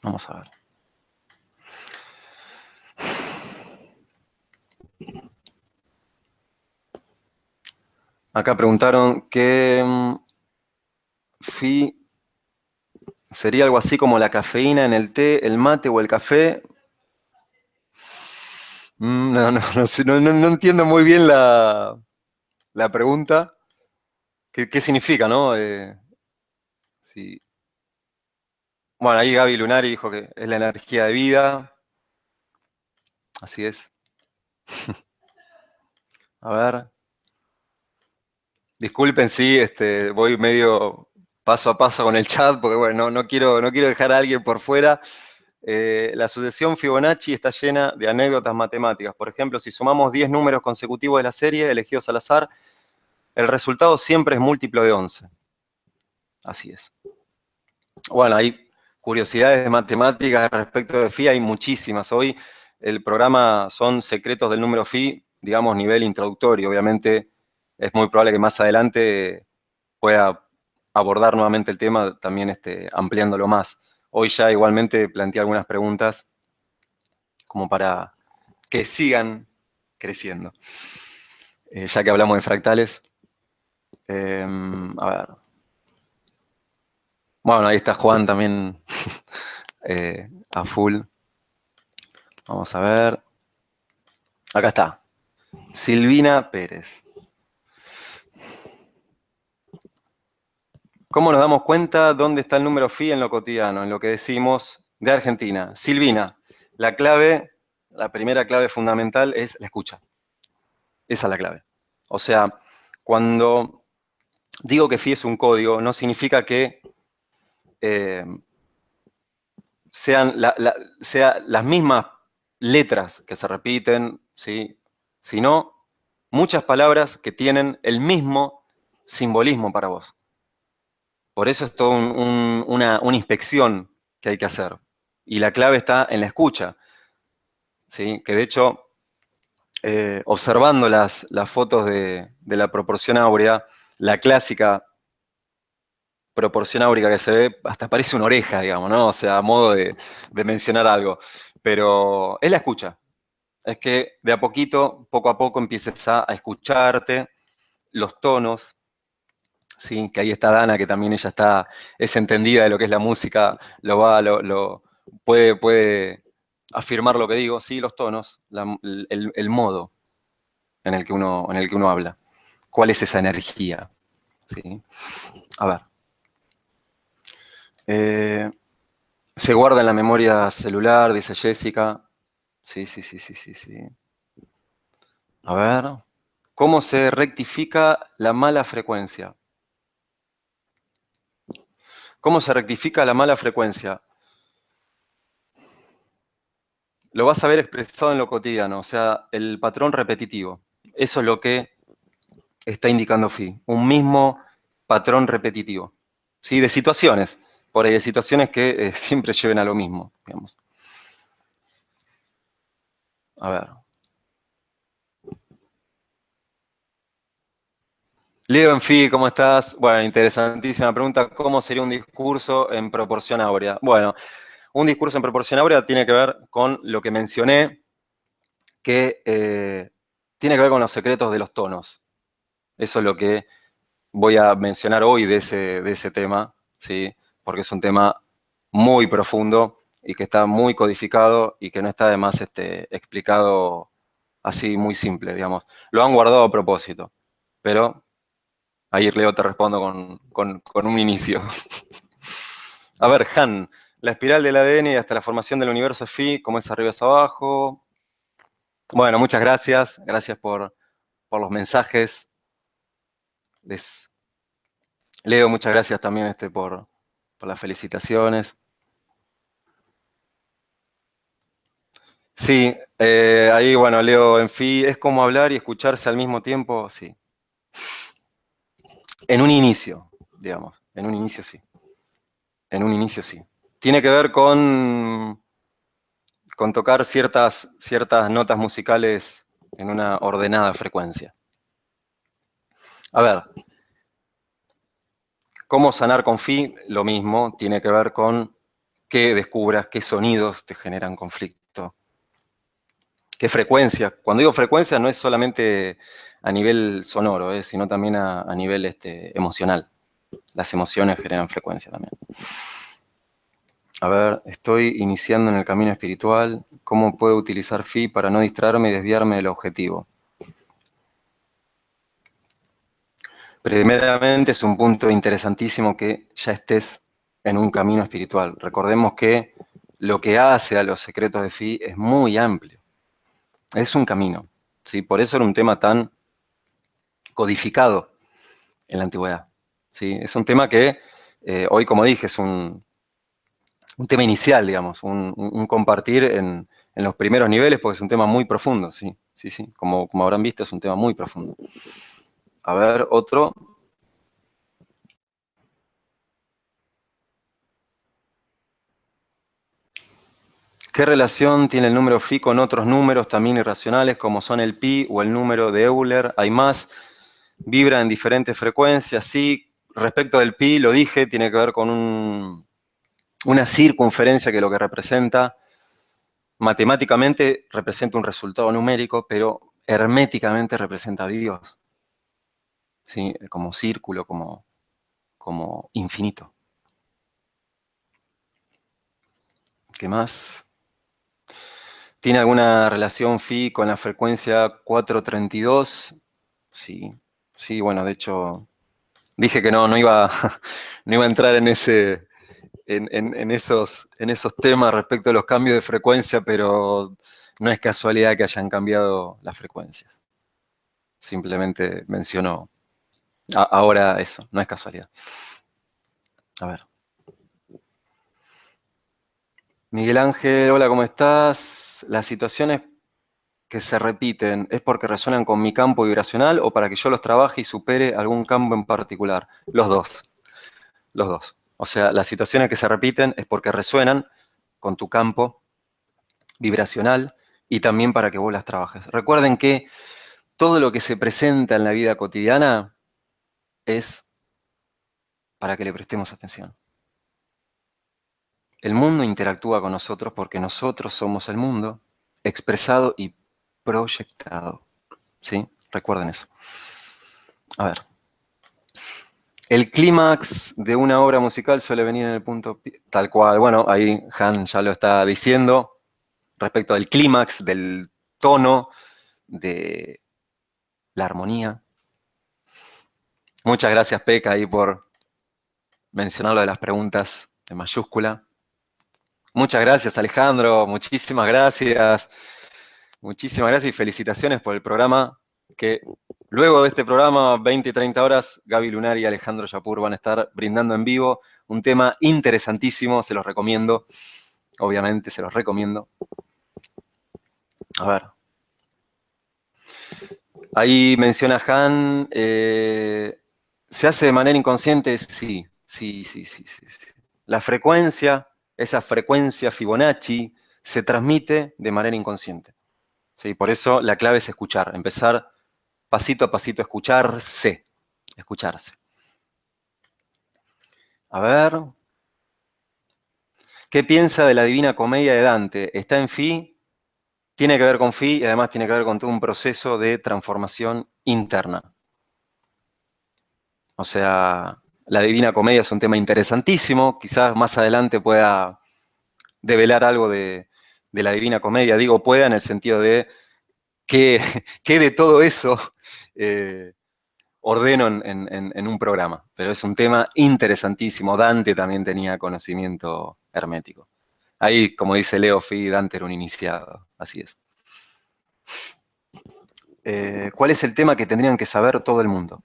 vamos a ver. Acá preguntaron que Phi sería algo así como la cafeína en el té, el mate o el café. No entiendo muy bien la pregunta. ¿Qué significa, no? Sí. Bueno, ahí Gaby Lunari dijo que es la energía de vida. Así es. A ver. Disculpen, sí, voy medio paso a paso con el chat, porque bueno, no quiero dejar a alguien por fuera. La sucesión Fibonacci está llena de anécdotas matemáticas. Por ejemplo, si sumamos 10 números consecutivos de la serie, elegidos al azar, el resultado siempre es múltiplo de 11. Así es. Bueno, hay curiosidades de matemáticas respecto de phi, hay muchísimas. Hoy el programa son secretos del número phi, digamos, nivel introductorio. Obviamente es muy probable que más adelante pueda abordar nuevamente el tema, también ampliándolo más. Hoy ya igualmente planteé algunas preguntas como para que sigan creciendo. Ya que hablamos de fractales, a ver. Bueno, ahí está Juan también a full. Vamos a ver. Acá está. Silvina Pérez. ¿Cómo nos damos cuenta dónde está el número phi en lo cotidiano, en lo que decimos de Argentina? Silvina, la clave, la primera clave fundamental es la escucha. Esa es la clave. O sea, cuando digo que phi es un código, no significa que eh, sean las mismas letras que se repiten, ¿sí? Sino muchas palabras que tienen el mismo simbolismo para vos. Por eso es toda una inspección que hay que hacer. Y la clave está en la escucha, ¿sí? Que de hecho, observando las fotos de la proporción áurea, la clásica proporción áurica que se ve, hasta parece una oreja, digamos, ¿no? O sea, a modo de mencionar algo. Pero es la escucha. Es que de a poquito, poco a poco, empieces a escucharte los tonos, ¿sí? Que ahí está Dana, que también ella es entendida de lo que es la música, puede afirmar lo que digo, sí, los tonos, el modo en el que uno habla. ¿Cuál es esa energía? ¿Sí? A ver. Eh, se guarda en la memoria celular, dice Jessica. Sí, sí, sí, sí, sí, sí. A ver. ¿Cómo se rectifica la mala frecuencia? ¿Cómo se rectifica la mala frecuencia? Lo vas a ver expresado en lo cotidiano, o sea, el patrón repetitivo. Eso es lo que está indicando Fi. Un mismo patrón repetitivo. ¿Sí? De situaciones. Por ahí de situaciones que siempre lleven a lo mismo, digamos. A ver. Leo en Fi, ¿cómo estás? Bueno, interesantísima pregunta. ¿Cómo sería un discurso en proporción áurea? Bueno, un discurso en proporción áurea tiene que ver con lo que mencioné, que tiene que ver con los secretos de los tonos. Eso es lo que voy a mencionar hoy de ese tema, ¿sí? Porque es un tema muy profundo y que está muy codificado y que no está además explicado así muy simple, digamos. Lo han guardado a propósito, pero ahí Leo te respondo con un inicio. A ver, Han, la espiral del ADN hasta la formación del universo es phi, como es arriba es abajo. Bueno, muchas gracias, gracias por los mensajes. Les, Leo, muchas gracias también por las felicitaciones. Sí, ahí, bueno, Leo, en fin, es como hablar y escucharse al mismo tiempo, sí. En un inicio, digamos, en un inicio sí. En un inicio sí. Tiene que ver con tocar ciertas notas musicales en una ordenada frecuencia. A ver, ¿cómo sanar con Fi? Lo mismo, tiene que ver con que descubras qué sonidos te generan conflicto, qué frecuencia. Cuando digo frecuencia no es solamente a nivel sonoro, sino también a nivel emocional. Las emociones generan frecuencia también. A ver, estoy iniciando en el camino espiritual. ¿Cómo puedo utilizar Fi para no distraerme y desviarme del objetivo? Primeramente es un punto interesantísimo que ya estés en un camino espiritual. Recordemos que lo que hace a los secretos de Fi es muy amplio. Es un camino. ¿Sí? Por eso era un tema tan codificado en la antigüedad. ¿Sí? Es un tema que hoy, como dije, es un tema inicial, digamos, un compartir en los primeros niveles, porque es un tema muy profundo, sí, sí, sí, como habrán visto, es un tema muy profundo. A ver, otro. ¿Qué relación tiene el número phi con otros números también irracionales, como son el pi o el número de Euler? Hay más, vibra en diferentes frecuencias, sí. Respecto del pi, lo dije, tiene que ver con una circunferencia que lo que representa matemáticamente representa un resultado numérico, pero herméticamente representa a Dios, ¿sí? Como círculo, como infinito. ¿Qué más? ¿Tiene alguna relación phi con la frecuencia 432? Sí, sí, bueno, de hecho, dije que no iba, no iba a entrar en esos temas respecto a los cambios de frecuencia, pero no es casualidad que hayan cambiado las frecuencias. Simplemente menciono ahora eso, no es casualidad. A ver. Miguel Ángel, hola, ¿cómo estás? Las situaciones que se repiten, ¿es porque resuenan con mi campo vibracional o para que yo los trabaje y supere algún campo en particular? Los dos, los dos. O sea, las situaciones que se repiten es porque resuenan con tu campo vibracional y también para que vos las trabajes. Recuerden que todo lo que se presenta en la vida cotidiana es para que le prestemos atención. El mundo interactúa con nosotros porque nosotros somos el mundo expresado y proyectado. ¿Sí? Recuerden eso. A ver. El clímax de una obra musical suele venir en el punto tal cual. Bueno, ahí Han ya lo está diciendo respecto al clímax, del tono, de la armonía. Muchas gracias, Peca, ahí por mencionar lo de las preguntas en mayúscula. Muchas gracias, Alejandro. Muchísimas gracias. Muchísimas gracias y felicitaciones por el programa que luego de este programa, 20 y 30 horas, Gaby Lunar y Alejandro Yapur van a estar brindando en vivo un tema interesantísimo, se los recomiendo, obviamente se los recomiendo. A ver. Ahí menciona Han, ¿se hace de manera inconsciente? Sí, sí, sí, sí, sí, sí. La frecuencia, esa frecuencia Fibonacci, se transmite de manera inconsciente. ¿Sí? Por eso la clave es escuchar, empezar pasito a pasito a escucharse, escucharse. A ver, ¿qué piensa de la Divina Comedia de Dante? ¿Está en Fi? Tiene que ver con Fi y además tiene que ver con todo un proceso de transformación interna. O sea, la Divina Comedia es un tema interesantísimo, quizás más adelante pueda develar algo de la Divina Comedia. Digo pueda en el sentido de que de todo eso ordeno en un programa. Pero es un tema interesantísimo. Dante también tenía conocimiento hermético. Ahí, como dice Leo Fi, Dante era un iniciado. Así es. ¿Cuál es el tema que tendrían que saber todo el mundo?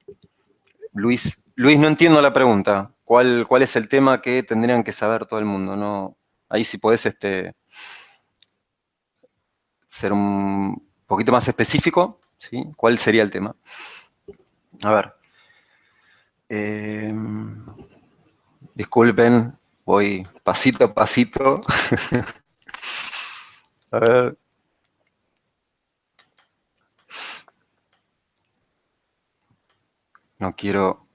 Luis, no entiendo la pregunta. ¿Cuál es el tema que tendrían que saber todo el mundo? No, ahí si podés ser un poquito más específico, ¿sí? ¿Cuál sería el tema? A ver. Disculpen, voy pasito a pasito. A ver. No quiero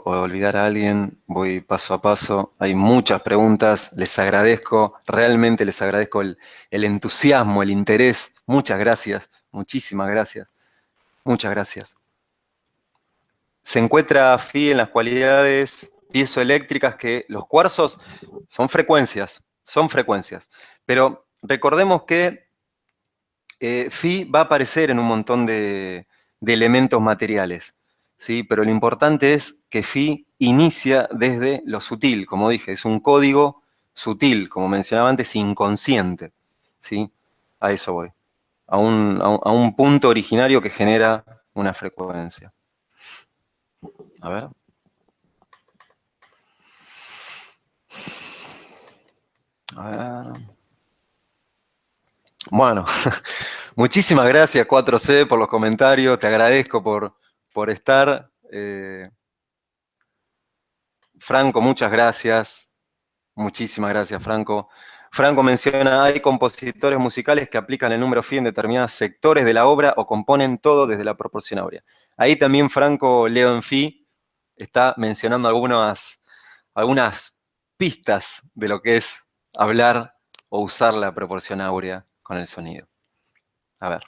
olvidar a alguien, voy paso a paso. Hay muchas preguntas, les agradezco, realmente les agradezco el entusiasmo, el interés. Muchas gracias, muchísimas gracias, muchas gracias. Se encuentra Fi en las cualidades piezoeléctricas que los cuarzos son frecuencias. Pero recordemos que Phi va a aparecer en un montón de elementos materiales, ¿sí? Pero lo importante es que Phi inicia desde lo sutil, como dije, es un código sutil, como mencionaba antes, inconsciente, ¿sí? A eso voy, a un punto originario que genera una frecuencia. A ver. A ver. Bueno, muchísimas gracias 4C por los comentarios, te agradezco por estar. Franco, muchas gracias. Muchísimas gracias, Franco. Franco menciona, hay compositores musicales que aplican el número phi en determinados sectores de la obra o componen todo desde la proporción áurea. Ahí también Franco, Leo en Phi, está mencionando algunas pistas de lo que es hablar o usar la proporción áurea con el sonido. A ver.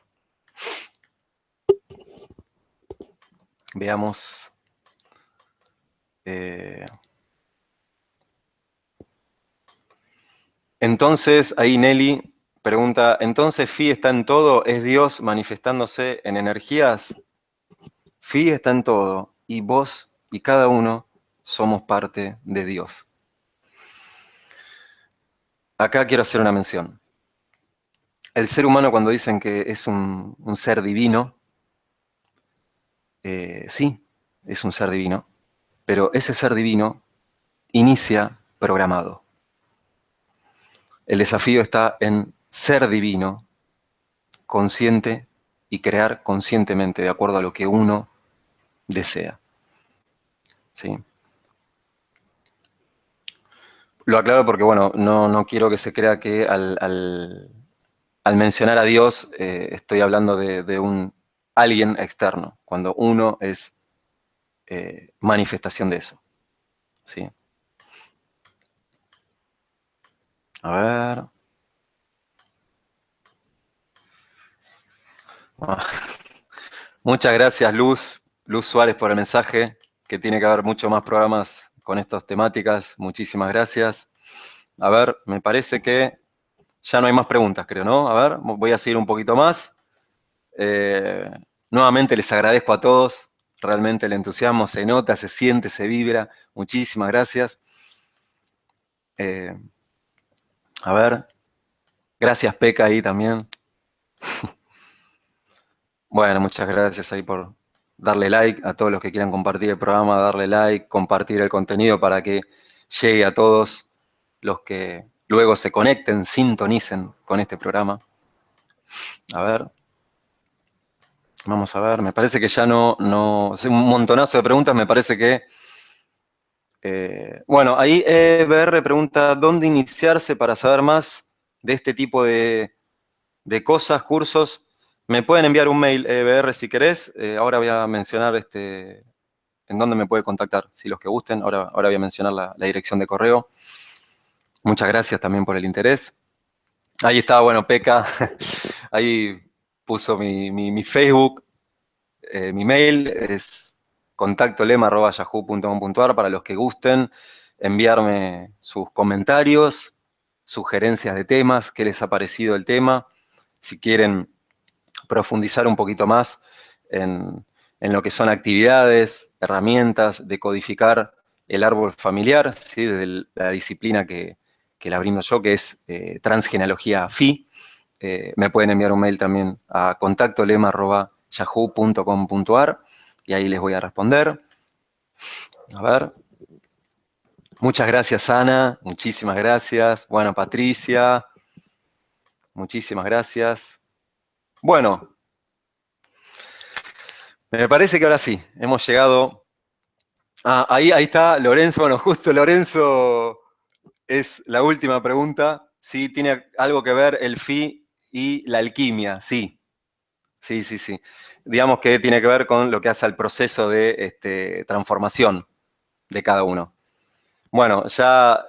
Veamos. Entonces, ahí Nelly pregunta, ¿entonces Phi está en todo? ¿Es Dios manifestándose en energías? Phi está en todo, y vos y cada uno somos parte de Dios. Acá quiero hacer una mención. El ser humano, cuando dicen que es un ser divino, sí, es un ser divino, pero ese ser divino inicia programado. El desafío está en ser divino, consciente y crear conscientemente de acuerdo a lo que uno desea. ¿Sí? Lo aclaro porque, bueno, no quiero que se crea que al mencionar a Dios estoy hablando de un alguien externo, cuando uno es manifestación de eso. ¿Sí? A ver. Ah, muchas gracias, Luz Suárez, por el mensaje, que tiene que haber mucho más programas con estas temáticas. Muchísimas gracias. A ver, me parece que ya no hay más preguntas, creo, ¿no? A ver, voy a seguir un poquito más. Eh, Nuevamente les agradezco a todos. Realmente el entusiasmo se nota, se siente, se vibra. Muchísimas gracias. Eh, a ver, gracias Peca ahí también. Bueno, muchas gracias ahí por darle like a todos los que quieran compartir el programa, darle like, compartir el contenido para que llegue a todos los que luego se conecten, sintonicen con este programa. A ver, vamos a ver, me parece que ya no, un montonazo de preguntas, me parece que bueno, ahí EBR pregunta, ¿dónde iniciarse para saber más de este tipo de cosas, cursos? Me pueden enviar un mail, EBR, si querés. Ahora voy a mencionar en dónde me puede contactar, si los que gusten. Ahora voy a mencionar la dirección de correo. Muchas gracias también por el interés. Ahí está, bueno, Peca, ahí puso mi Facebook, mi mail es contactolema@yahoo.com.ar para los que gusten enviarme sus comentarios, sugerencias de temas, qué les ha parecido el tema, si quieren profundizar un poquito más en lo que son actividades, herramientas de codificar el árbol familiar, ¿sí? Desde la disciplina que la brindo yo, que es transgenealogía FI. Me pueden enviar un mail también a contactolema@yahoo.com.ar y ahí les voy a responder. A ver. Muchas gracias, Ana. Muchísimas gracias. Bueno, Patricia. Muchísimas gracias. Bueno, me parece que ahora sí, hemos llegado. Ah, ahí está Lorenzo. Bueno, justo Lorenzo es la última pregunta. Sí, tiene algo que ver el FI y la alquimia. Sí, sí, sí, sí. Digamos que tiene que ver con lo que hace al proceso de transformación de cada uno. Bueno, ya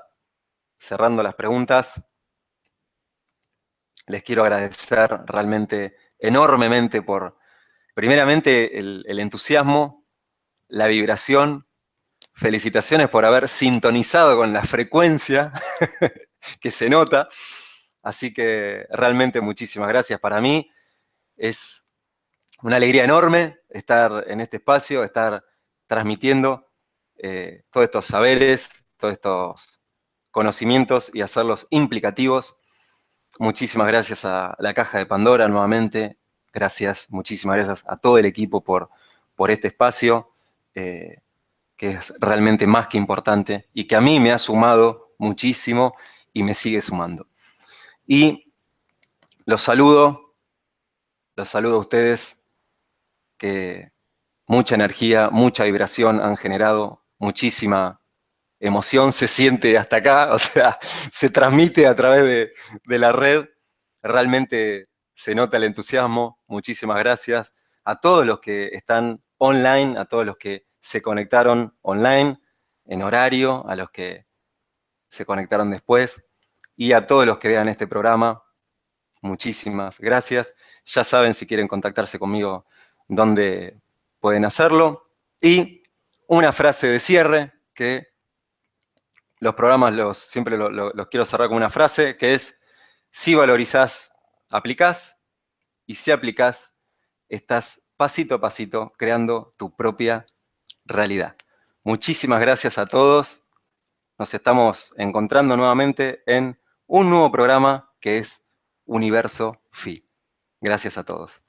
cerrando las preguntas, les quiero agradecer realmente enormemente por, primeramente, el entusiasmo, la vibración. Felicitaciones por haber sintonizado con la frecuencia que se nota. Así que realmente muchísimas gracias. Para mí es una alegría enorme estar en este espacio, estar transmitiendo todos estos saberes, todos estos conocimientos y hacerlos implicativos. Muchísimas gracias a la Caja de Pandora nuevamente. Gracias, muchísimas gracias a todo el equipo por este espacio, que es realmente más que importante y que a mí me ha sumado muchísimo y me sigue sumando. Y los saludo a ustedes, que mucha energía, mucha vibración han generado, muchísima emoción se siente hasta acá, o sea, se transmite a través de la red, realmente se nota el entusiasmo, muchísimas gracias a todos los que están online, a todos los que se conectaron online en horario, a los que se conectaron después y a todos los que vean este programa, muchísimas gracias. Ya saben, si quieren contactarse conmigo, dónde pueden hacerlo. Y una frase de cierre, que los programas siempre los quiero cerrar con una frase, que es: si valorizás, aplicás, y si aplicás, estás pasito a pasito creando tu propia realidad. Muchísimas gracias a todos. Nos estamos encontrando nuevamente en un nuevo programa que es Universo Fi. Gracias a todos.